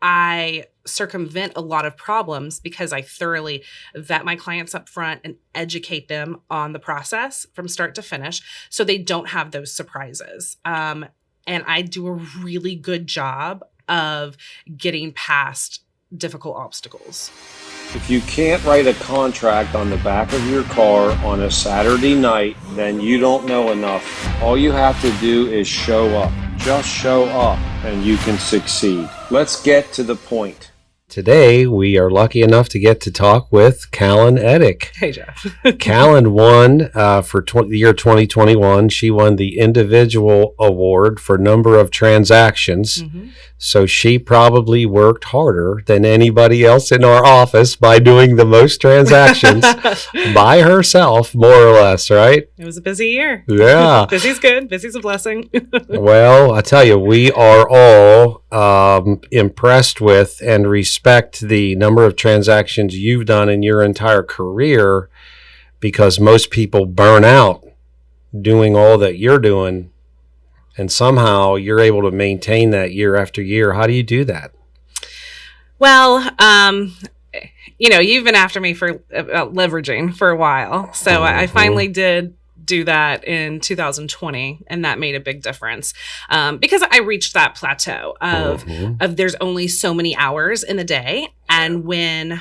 I circumvent a lot of problems because I thoroughly vet my clients up front and educate them on the process from start to finish so they don't have those surprises. And I do a really good job of getting past difficult obstacles. If you can't write a contract on the back of your car on a Saturday night, then you don't know enough. All you have to do is show up. Just show up and you can succeed. Let's get to the point. Today, we are lucky enough to get to talk with Callan Edick. Hey, Jeff. Callan won for the year 2021. She won the individual award for number of transactions. Mm-hmm. So she probably worked harder than anybody else in our office by doing the most transactions by herself, more or less, right? It was a busy year. Yeah. Busy's good. Busy's a blessing. Well, I tell you, we are all impressed with and respect the number of transactions you've done in your entire career, because most people burn out doing all that you're doing, and somehow you're able to maintain that year after year. How do you do that? Well, you've been after me for leveraging for a while. So I finally did do that in 2020, and that made a big difference because I reached that plateau of there's only so many hours in the day. And when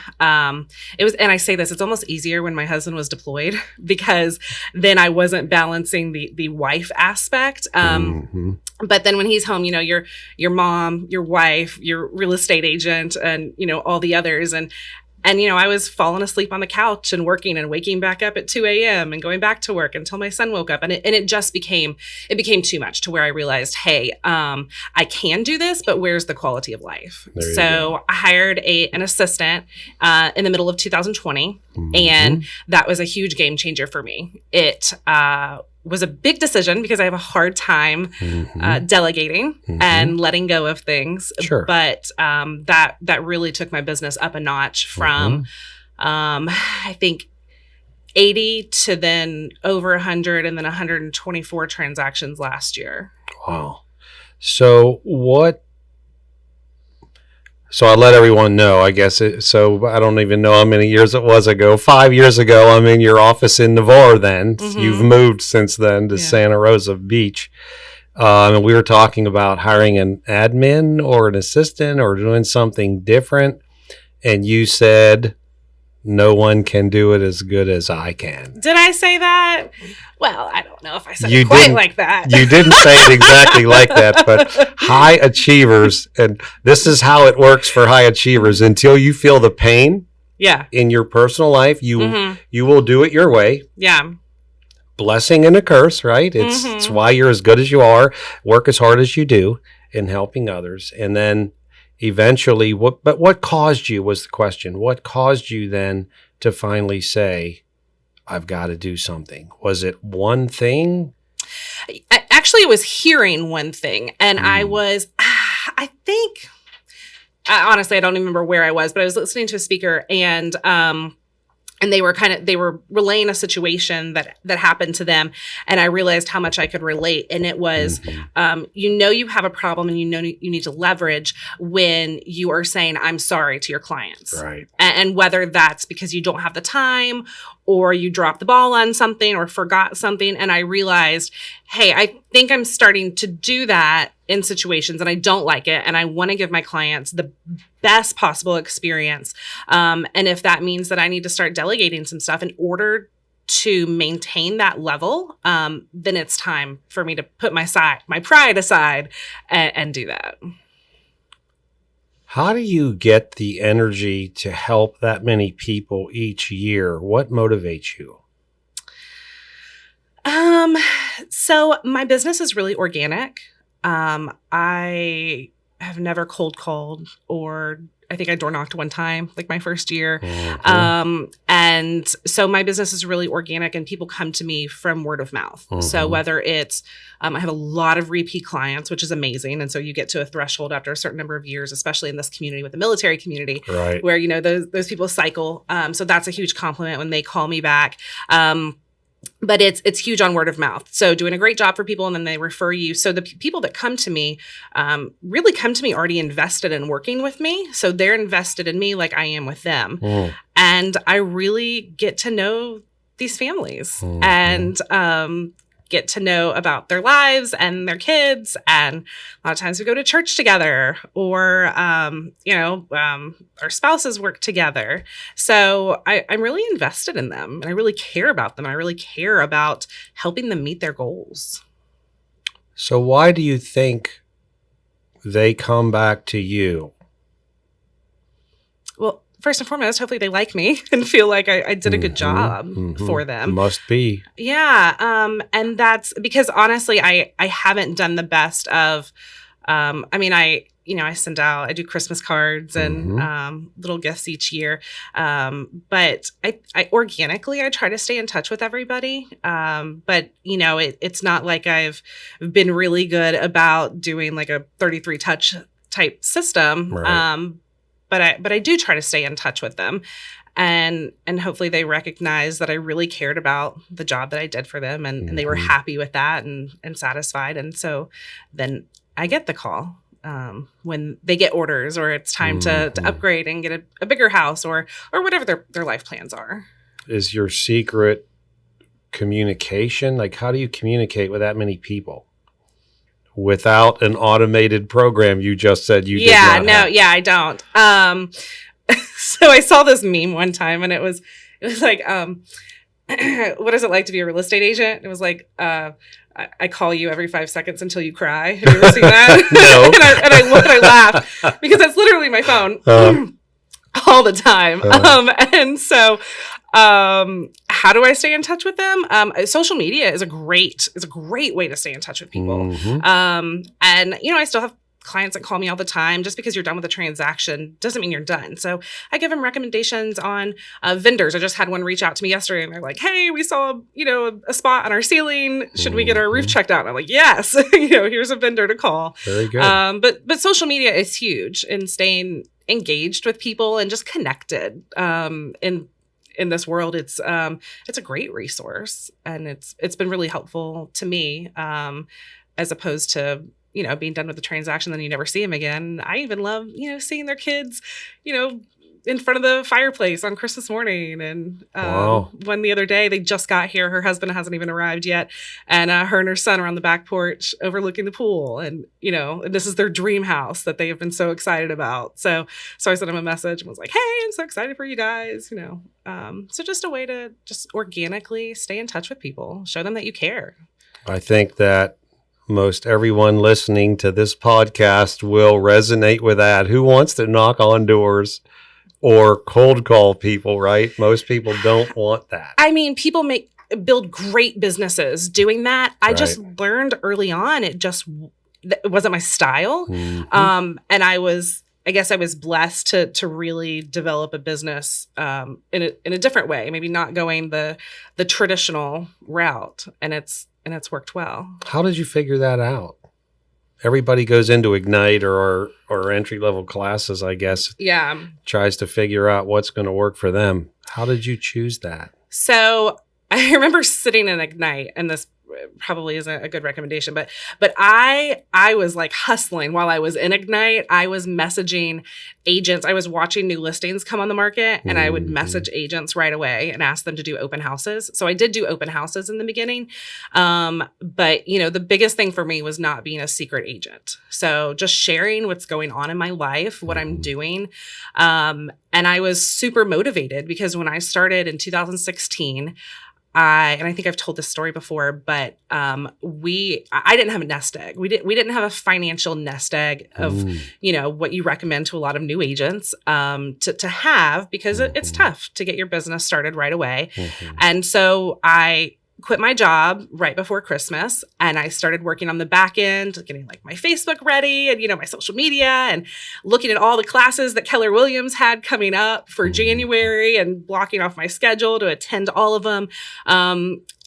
it was, and I say this, it's almost easier when my husband was deployed, because then I wasn't balancing the wife aspect. But then when he's home, your mom, your wife, your real estate agent, and all the others, and I was falling asleep on the couch and working and waking back up at 2 a.m. and going back to work until my son woke up. And it just became too much, to where I realized, hey, I can do this, but where's the quality of life? So I hired an assistant in the middle of 2020, and that was a huge game changer for me. It was a big decision because I have a hard time delegating and letting go of things. Sure. But that really took my business up a notch from, I think, 80 to then over 100 and then 124 transactions last year. Wow. So I let everyone know, I guess. So I don't even know how many years it was ago. 5 years ago, I'm in your office in Navarre then. You've moved since then to Santa Rosa Beach. And we were talking about hiring an admin or an assistant or doing something different. And you said, no one can do it as good as I can. Did I say that? Well, I don't know if I said it quite like that. You didn't say it exactly like that, but high achievers, and this is how it works for high achievers. Until you feel the pain in your personal life, you will do it your way. Yeah. Blessing and a curse, right? It's why you're as good as you are, work as hard as you do in helping others. And then eventually, what caused you was the question. What caused you then to finally say, I've got to do something? Was it one thing? Actually, it was hearing one thing. And I think, honestly, I don't even remember where I was, but I was listening to a speaker, and they were relaying a situation that happened to them. And I realized how much I could relate. And it was, you have a problem, and you need to leverage when you are saying, I'm sorry, to your clients. Right. And whether that's because you don't have the time, or you dropped the ball on something or forgot something. And I realized, hey, I think I'm starting to do that in situations, and I don't like it. And I want to give my clients the best possible experience. And if that means that I need to start delegating some stuff in order to maintain that level, then it's time for me to put my pride aside and do that. How do you get the energy to help that many people each year? What motivates you? So my business is really organic. I have never cold called, or I think I door knocked one time, like my first year. And so my business is really organic, and people come to me from word of mouth. So whether it's, I have a lot of repeat clients, which is amazing. And so you get to a threshold after a certain number of years, especially in this community with the military community, where, those people cycle. So that's a huge compliment when they call me back. but it's huge on word of mouth. So doing a great job for people, and then they refer you. So the people that come to me really come to me already invested in working with me. So they're invested in me like I am with them. And I really get to know these families and get to know about their lives and their kids. And a lot of times we go to church together, or, our spouses work together. So I'm really invested in them, and I really care about them. And I really care about helping them meet their goals. So why do you think they come back to you? Well, first and foremost, hopefully they like me and feel like I did a good job for them. Must be. Yeah. And that's because honestly, I haven't done the best of, I send out, I do Christmas cards and little gifts each year. But I organically, I try to stay in touch with everybody. But it's not like I've been really good about doing like a 33 touch type system. Right. But I do try to stay in touch with them, and hopefully they recognize that I really cared about the job that I did for them, and they were happy with that and satisfied. And so then I get the call when they get orders, or it's time to upgrade and get a bigger house, or whatever their life plans are. Is your secret communication? Like, how do you communicate with that many people? Without an automated program, you just said you did not have. Yeah, I don't. So I saw this meme one time, and it was like, what is it like to be a real estate agent? It was like, I call you every 5 seconds until you cry. Have you ever seen that? No. and I laugh because that's literally my phone all the time. And so, how do I stay in touch with them? Social media is a great way to stay in touch with people. And I still have clients that call me all the time. Just because you're done with a transaction doesn't mean you're done. So I give them recommendations on vendors. I just had one reach out to me yesterday, and they're like, "Hey, we saw a spot on our ceiling. Should we get our roof checked out?" And I'm like, "Yes, here's a vendor to call." Very good. But social media is huge in staying engaged with people and just connected. In this world, it's a great resource, and it's been really helpful to me, as opposed to being done with the transaction, then you never see them again. I even love seeing their kids, in front of the fireplace on Christmas morning. And one the other day, they just got here. Her husband hasn't even arrived yet, and her and her son are on the back porch overlooking the pool. And and this is their dream house that they have been so excited about. So I sent him a message and was like, "Hey, I'm so excited for you guys." So just a way to just organically stay in touch with people, show them that you care. I think that most everyone listening to this podcast will resonate with that. Who wants to knock on doors or cold call people, right? Most people don't want that. I mean, people build great businesses doing that. I just learned early on, it wasn't my style. And I guess I was blessed to really develop a business in a different way, maybe not going the traditional route, and it's worked well. How did you figure that out? Everybody goes into Ignite or entry level classes, I guess. Yeah. Tries to figure out what's going to work for them. How did you choose that? So I remember sitting in Ignite, and this probably isn't a good recommendation, but I was like hustling while I was in Ignite. I was messaging agents. I was watching new listings come on the market, and I would message agents right away and ask them to do open houses. So I did do open houses in the beginning. But the biggest thing for me was not being a secret agent. So just sharing what's going on in my life, what I'm doing. And I was super motivated because when I started in 2016, and I think I've told this story before, but I didn't have a nest egg. We didn't have a financial nest egg of what you recommend to a lot of new agents to have, because it's tough to get your business started right away. And so I quit my job right before Christmas, and I started working on the back end, getting like my Facebook ready and, my social media, and looking at all the classes that Keller Williams had coming up for January and blocking off my schedule to attend all of them.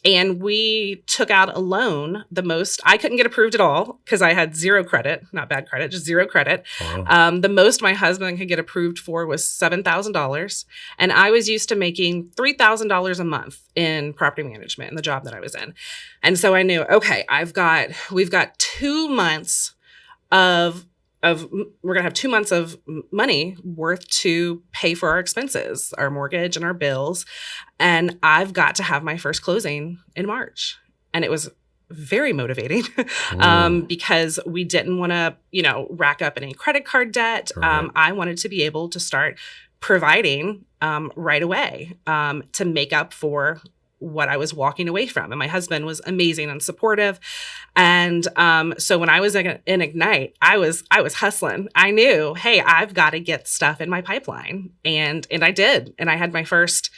And we took out a loan, the most. I couldn't get approved at all because I had zero credit, not bad credit, just zero credit. Wow. The most my husband could get approved for was $7,000. And I was used to making $3,000 a month in property management in the job that I was in. And so I knew, okay, we've got 2 months we're going to have 2 months of money worth to pay for our expenses, our mortgage and our bills. And I've got to have my first closing in March. And it was very motivating because we didn't want to, rack up any credit card debt. Right. I wanted to be able to start providing right away to make up for what I was walking away from. And my husband was amazing and supportive. And so when I was in Ignite, I was hustling. I knew, hey, I've got to get stuff in my pipeline. And I did. And I had my first,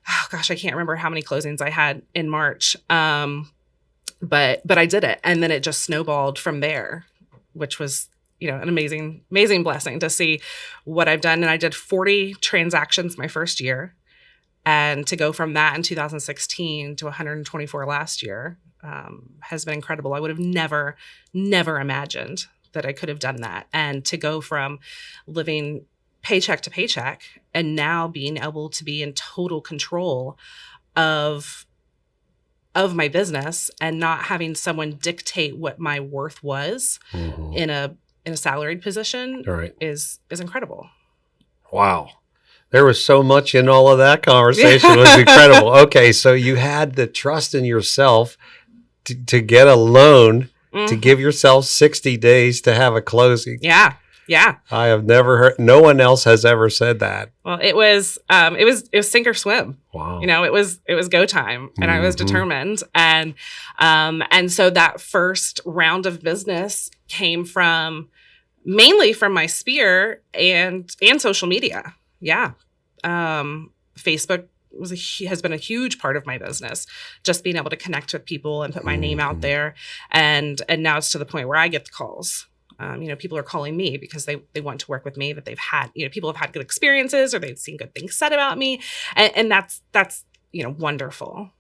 I can't remember how many closings I had in March. But I did it. And then it just snowballed from there, which was, an amazing blessing to see what I've done. And I did 40 transactions my first year. And to go from that in 2016 to 124 last year has been incredible. I would have never imagined that I could have done that. And to go from living paycheck to paycheck and now being able to be in total control of my business and not having someone dictate what my worth was in a salaried position is incredible. Wow. There was so much in all of that conversation. It was incredible. Okay, so you had the trust in yourself to get a loan, to give yourself 60 days to have a closing. Yeah. I have never heard, no one else has ever said that. Well, it was sink or swim. Wow. It was go time, and I was determined. And so that first round of business came mainly from my sphere and social media. Yeah. Facebook has been a huge part of my business, just being able to connect with people and put my name out there. And now it's to the point where I get the calls. People are calling me because they want to work with me, that they've had, people have had good experiences or they've seen good things said about me. And that's wonderful.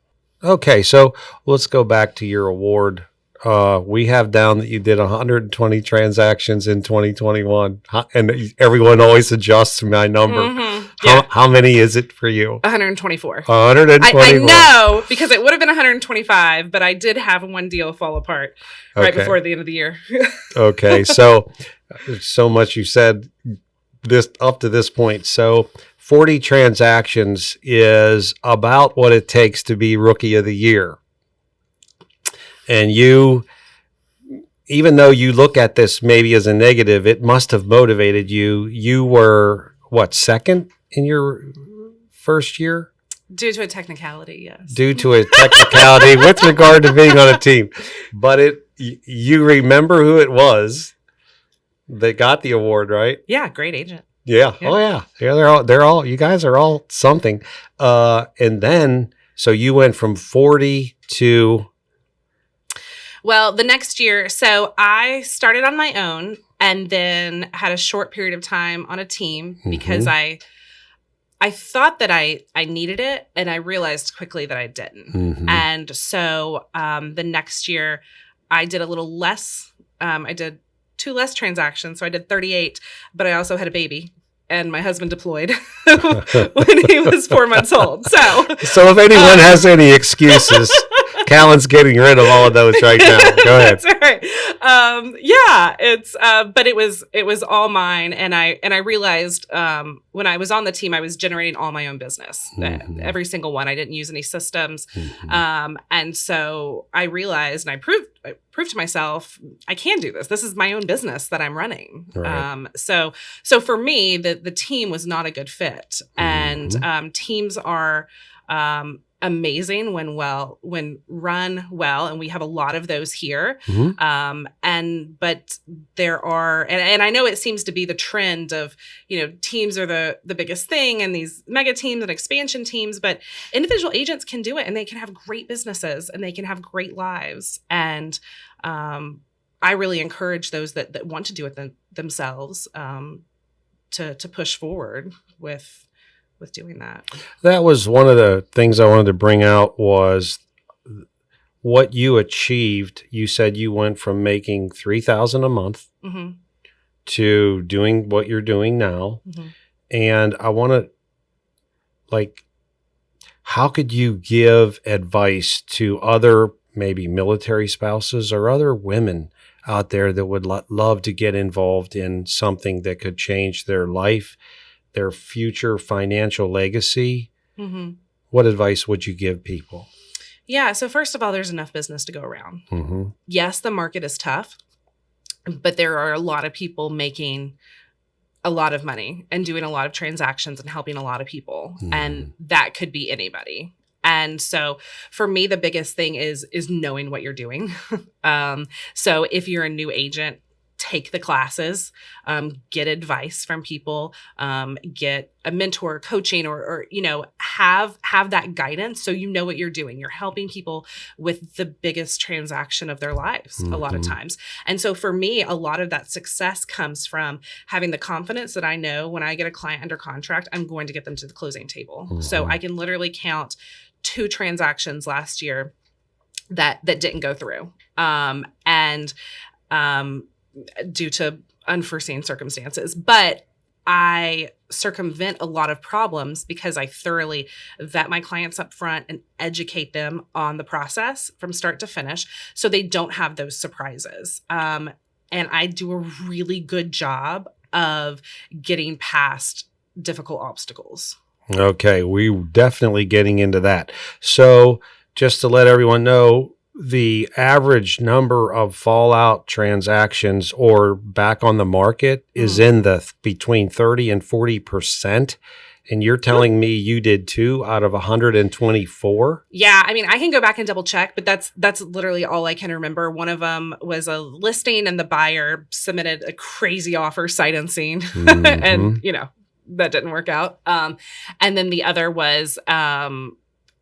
Okay. So let's go back to your award. We have down that you did 120 transactions in 2021, and everyone always adjusts my number. How many is it for you? 124. 124. I know, because it would have been 125, but I did have one deal fall apart right before the end of the year. Okay, so much you said this up to this point. So 40 transactions is about what it takes to be Rookie of the Year. And you, even though you look at this maybe as a negative, it must have motivated you. You were, second in your first year? Due to a technicality, yes. Due to a technicality with regard to being on a team. But you remember who it was that got the award, right? Yeah, great agent. Yeah. Oh, yeah. Yeah, they're all, you guys are all something. And then, so you went from 40 to... Well, the next year, so I started on my own and then had a short period of time on a team because I thought that I needed it, and I realized quickly that I didn't. And so the next year I did a little less. I did 2 less transactions. So I did 38, but I also had a baby. And my husband deployed when he was 4 months old. So if anyone has any excuses, Callan's getting rid of all of those right now. Go ahead. That's right. It's but it was all mine, and I realized when I was on the team, I was generating all my own business, every single one. I didn't use any systems, and so I realized, and I proved to myself, I can do this. This is my own business that I'm running. Right. So for me, the team was not a good fit, and teams are amazing when run well, and we have a lot of those here. But there are, and I know it seems to be the trend of, teams are the biggest thing, and these mega teams and expansion teams, but individual agents can do it, and they can have great businesses, and they can have great lives. And I really encourage those that want to do it themselves to push forward with doing that. That was one of the things I wanted to bring out, was what you achieved, you said you went from making $3,000 a month to doing what you're doing now. And I want to, like, how could you give advice to other maybe military spouses or other women out there that would love to get involved in something that could change their life, their future financial legacy? What advice would you give people? Yeah. So first of all, there's enough business to go around. Yes, the market is tough, but there are a lot of people making a lot of money and doing a lot of transactions and helping a lot of people. And that could be anybody. And so for me, the biggest thing is knowing what you're doing. So if you're a new agent, take the classes, get advice from people, get a mentor, coaching, or have that guidance so you know what you're doing. You're helping people with the biggest transaction of their lives a lot of times. And so for me, a lot of that success comes from having the confidence that I know when I get a client under contract, I'm going to get them to the closing table. So I can literally count 2 transactions last year that didn't go through. Due to unforeseen circumstances. But I circumvent a lot of problems because I thoroughly vet my clients up front and educate them on the process from start to finish so they don't have those surprises. And I do a really good job of getting past difficult obstacles. Okay, we're definitely getting into that. So just to let everyone know, the average number of fallout transactions or back on the market is in the between 30 and 40%. And you're telling me you did 2 out of 124? Yeah, I mean, I can go back and double check, but that's literally all I can remember. One of them was a listing and the buyer submitted a crazy offer sight unseen. And, that didn't work out. And then the other was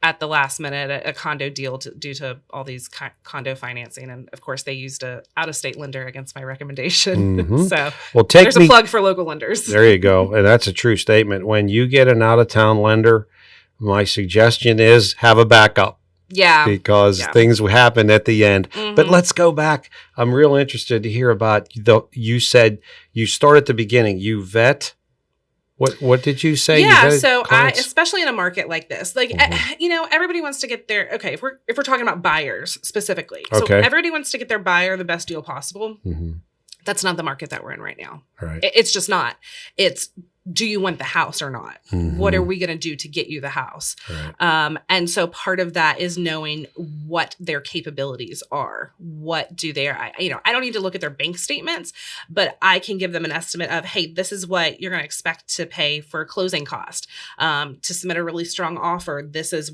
at the last minute, a condo deal due to all these condo financing. And of course, they used a out-of-state lender against my recommendation. So there's a plug for local lenders. There you go. And that's a true statement. When you get an out-of-town lender, my suggestion is have a backup. Yeah. Because things happen at the end. But let's go back. I'm real interested to hear about, you said you start at the beginning. You vet. What did you say? Yeah, so especially in a market like this, everybody wants to get their, if we're talking about buyers specifically. So everybody wants to get their buyer the best deal possible. That's not the market that we're in right now. Right. It's just not. It's, do you want the house or not? What are we going to do to get you the house? Right. And so part of that is knowing what their capabilities are. What do I don't need to look at their bank statements, but I can give them an estimate of, hey, this is what you're going to expect to pay for closing cost. To submit a really strong offer, this is,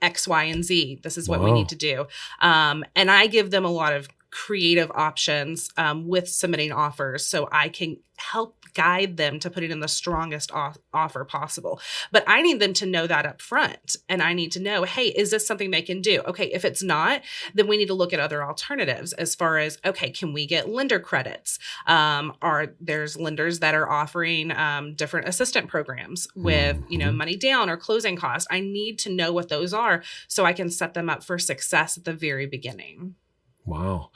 X, Y, and Z. This is what we need to do. And I give them a lot of creative options with submitting offers so I can help guide them to put it in the strongest offer possible. But I need them to know that up front. And I need to know, hey, is this something they can do? Okay, if it's not, then we need to look at other alternatives as far as, okay, can we get lender credits? There's lenders that are offering different assistant programs with, money down or closing costs. I need to know what those are so I can set them up for success at the very beginning. Wow.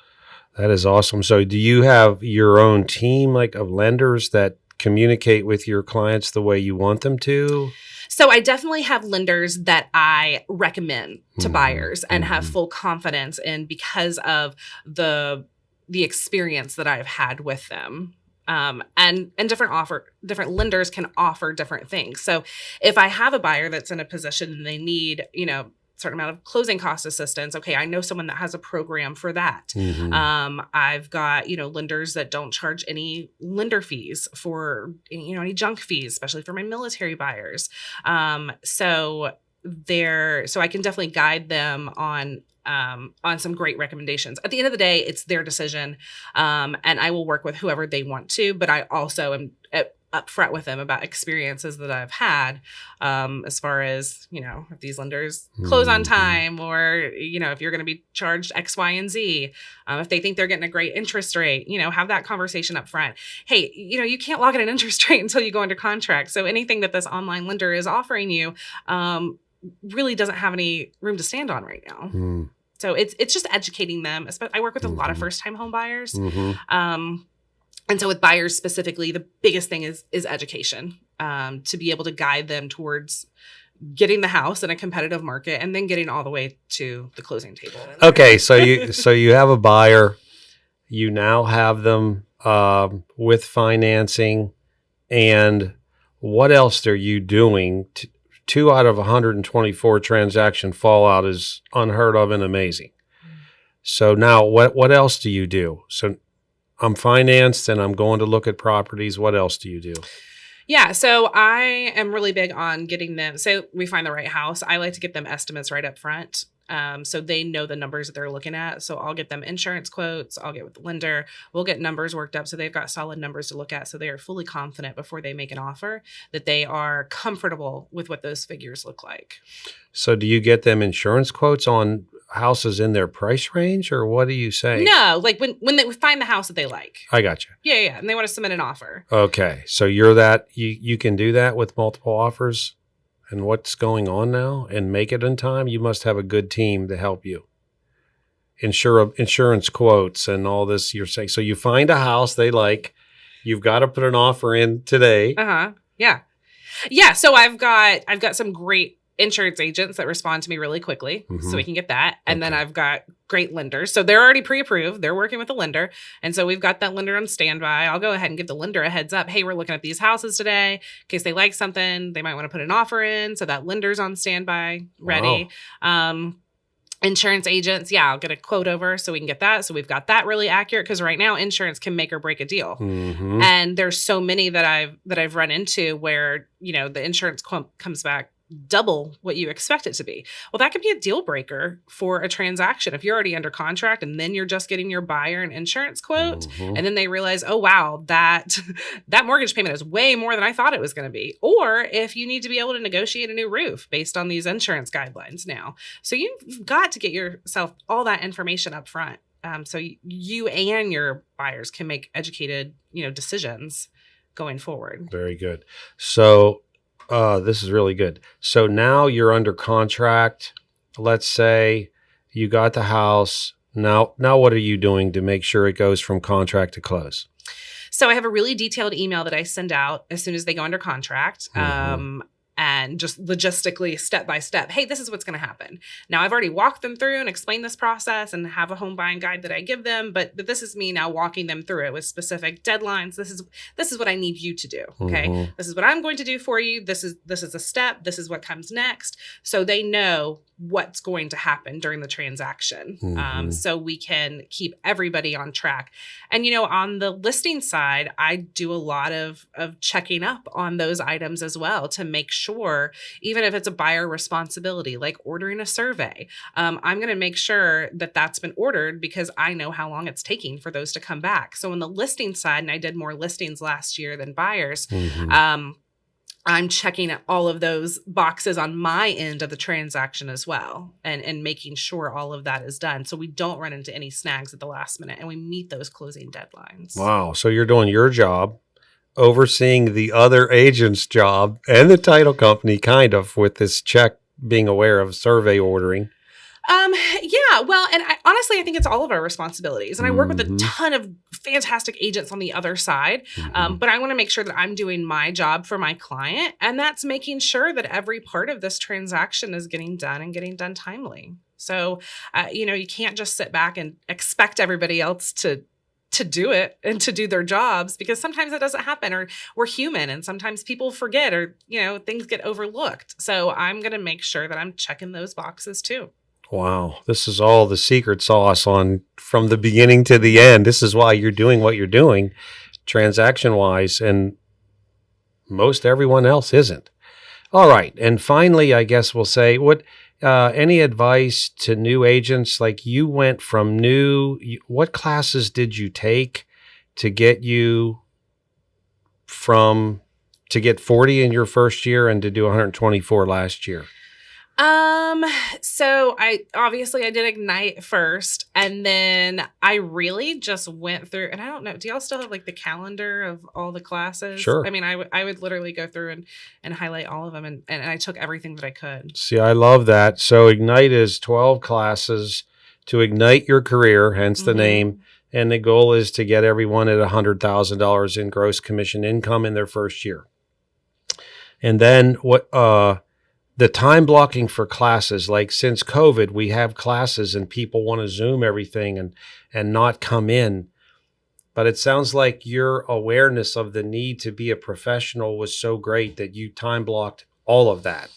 That is awesome. So do you have your own team of lenders that communicate with your clients the way you want them to? So I definitely have lenders that I recommend to buyers and have full confidence in because of the experience that I've had with them. And different lenders can offer different things. So if I have a buyer that's in a position and they need, certain amount of closing cost assistance. Okay, I know someone that has a program for that. I've got, lenders that don't charge any lender fees for, any junk fees, especially for my military buyers. So I can definitely guide them on some great recommendations. At the end of the day, it's their decision. And I will work with whoever they want to, but I also am upfront with them about experiences that I've had, as far as, if these lenders close on time or, if you're going to be charged X, Y, and Z, if they think they're getting a great interest rate, have that conversation up front. Hey, you can't lock in an interest rate until you go under contract. So anything that this online lender is offering you, really doesn't have any room to stand on right now. So it's just educating them. I work with a lot of first-time home buyers. And so with buyers specifically, the biggest thing is education, to be able to guide them towards getting the house in a competitive market and then getting all the way to the closing table. Okay, so you have a buyer, you now have them with financing, and what else are you doing? 2 out of 124 transaction fallout is unheard of and amazing. So now what else do you do? So I'm financed and I'm going to look at properties. What else do you do? Yeah, so I am really big on getting them. So we find the right house. I like to get them estimates right up front. So they know the numbers that they're looking at. So I'll get them insurance quotes. I'll get with the lender. We'll get numbers worked up so they've got solid numbers to look at. So they are fully confident before they make an offer that they are comfortable with what those figures look like. So do you get them insurance quotes on houses in their price range, or what do you say? No, like when they find the house that they like. I got you. Yeah. And they want to submit an offer. Okay. So you can do that with multiple offers and what's going on now and make it in time. You must have a good team to help you. Insurance quotes and all this you're saying. So you find a house they like, you've got to put an offer in today. Yeah. So I've got some great insurance agents that respond to me really quickly, so we can get that. And then I've got great lenders. So they're already pre-approved. They're working with the lender. And so we've got that lender on standby. I'll go ahead and give the lender a heads up. Hey, we're looking at these houses today. In case they like something, they might want to put an offer in. So that lender's on standby, ready. Wow. Insurance agents, I'll get a quote over so we can get that. So we've got that really accurate, because right now insurance can make or break a deal. And there's so many that I've run into where, the insurance comes back double what you expect it to be. Well, that could be a deal breaker for a transaction. If you're already under contract and then you're just getting your buyer an insurance quote, and then they realize, oh, wow, that mortgage payment is way more than I thought it was going to be. Or if you need to be able to negotiate a new roof based on these insurance guidelines now. So you've got to get yourself all that information up front. So you and your buyers can make educated, decisions going forward. Very good. So this is really good. So now you're under contract. Let's say you got the house. Now what are you doing to make sure it goes from contract to close? So I have a really detailed email that I send out as soon as they go under contract. And just logistically, step by step, hey, this is what's going to happen. Now, I've already walked them through and explained this process and have a home buying guide that I give them, but this is me now walking them through it with specific deadlines. This is what I need you to do. Okay, this is what I'm going to do for you. This is a step. This is what comes next, so they know what's going to happen during the transaction, so we can keep everybody on track. And on the listing side, I do a lot of checking up on those items as well to make sure, even if it's a buyer responsibility, like ordering a survey, I'm going to make sure that that's been ordered, because I know how long it's taking for those to come back. So on the listing side, and I did more listings last year than buyers, I'm checking all of those boxes on my end of the transaction as well, and making sure all of that is done so we don't run into any snags at the last minute and we meet those closing deadlines. Wow. So you're doing your job, overseeing the other agent's job and the title company, kind of, with this check, being aware of survey ordering. Well, and honestly, I think it's all of our responsibilities. And I work with a ton of fantastic agents on the other side. But I want to make sure that I'm doing my job for my client. And that's making sure that every part of this transaction is getting done and getting done timely. So, you can't just sit back and expect everybody else to do it and to do their jobs, because sometimes it doesn't happen, or we're human and sometimes people forget, or, things get overlooked. So I'm going to make sure that I'm checking those boxes too. Wow. This is all the secret sauce on from the beginning to the end. This is why you're doing what you're doing transaction wise, and most everyone else isn't. All right. And finally, I guess we'll say, any advice to new agents? Like, you went from what classes did you take to get you to get 40 in your first year and to do 124 last year? So I did Ignite first, and then I really just went through, and I don't know, do y'all still have like the calendar of all the classes? Sure. I mean, I would literally go through and highlight all of them, and I took everything that I could. See, I love that. So Ignite is 12 classes. to ignite your career, hence the name. And the goal is to get everyone at $100,000 in gross commission income in their first year. And then the time blocking for classes, like since COVID, we have classes and people want to Zoom everything and not come in. But it sounds like your awareness of the need to be a professional was so great that you time blocked all of that.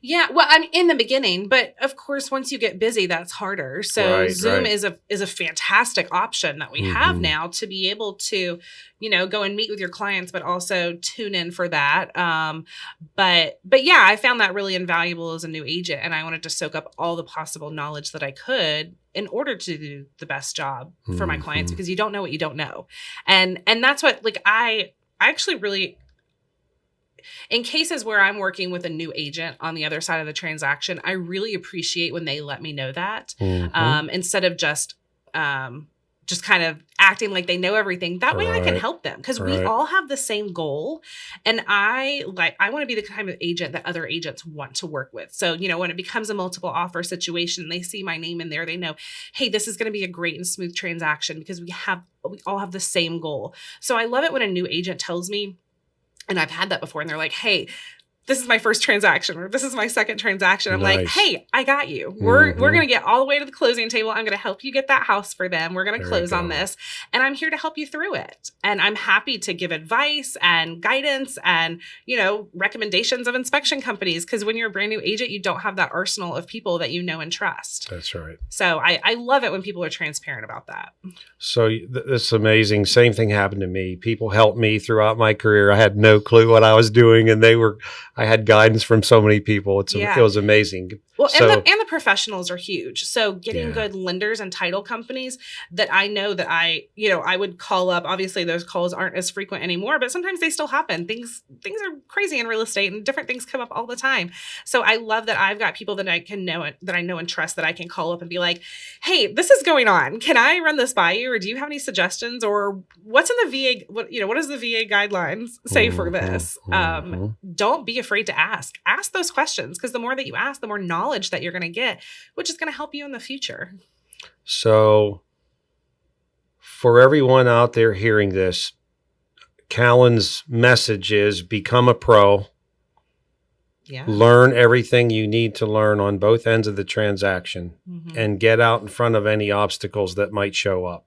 Yeah, well, I'm in the beginning, but of course, once you get busy, that's harder. So Zoom is a fantastic option that we have now to be able to, go and meet with your clients, but also tune in for that. But yeah, I found that really invaluable as a new agent, and I wanted to soak up all the possible knowledge that I could in order to do the best job for my clients, because you don't know what you don't know, and that's what I actually really. In cases where I'm working with a new agent on the other side of the transaction, I really appreciate when they let me know that instead of just kind of acting like they know everything. That way I can help them, because we all have the same goal. And I want to be the kind of agent that other agents want to work with. So, when it becomes a multiple offer situation, they see my name in there, they know, hey, this is going to be a great and smooth transaction because we all have the same goal. So I love it when a new agent tells me, and I've had that before, and they're like, hey, this is my first transaction, or this is my second transaction. I'm like, hey, I got you. We're going to get all the way to the closing table. I'm going to help you get that house for them. We're going to close on this. And I'm here to help you through it. And I'm happy to give advice and guidance and, recommendations of inspection companies. Because when you're a brand new agent, you don't have that arsenal of people that you know and trust. That's right. So I love it when people are transparent about that. So this is amazing. Same thing happened to me. People helped me throughout my career. I had no clue what I was doing, and I had guidance from so many people. It was amazing. Well, and the professionals are huge. So getting good lenders and title companies that I know that I would call up. Obviously, those calls aren't as frequent anymore, but sometimes they still happen. Things are crazy in real estate, and different things come up all the time. So I love that I've got people that I know and trust, that I can call up and be like, hey, this is going on. Can I run this by you? Or do you have any suggestions? Or what's in the VA? What does the VA guidelines say for this? Don't be afraid to ask. Ask those questions, because the more that you ask, the more knowledge that you're going to get, which is going to help you in the future. So for everyone out there hearing this, Callan's message is become a pro. Yeah. Learn everything you need to learn on both ends of the transaction and get out in front of any obstacles that might show up.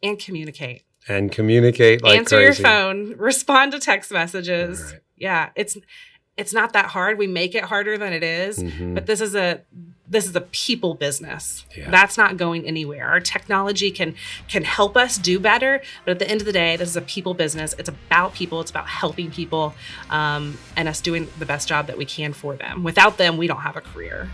And communicate. Like Answer crazy. Answer your phone. Respond to text messages. Right. Yeah, it's not that hard. We make it harder than it is, but this is a people business. Yeah. That's not going anywhere. Our technology can help us do better, but at the end of the day, this is a people business. It's about people. It's about helping people, and us doing the best job that we can for them. Without them, we don't have a career.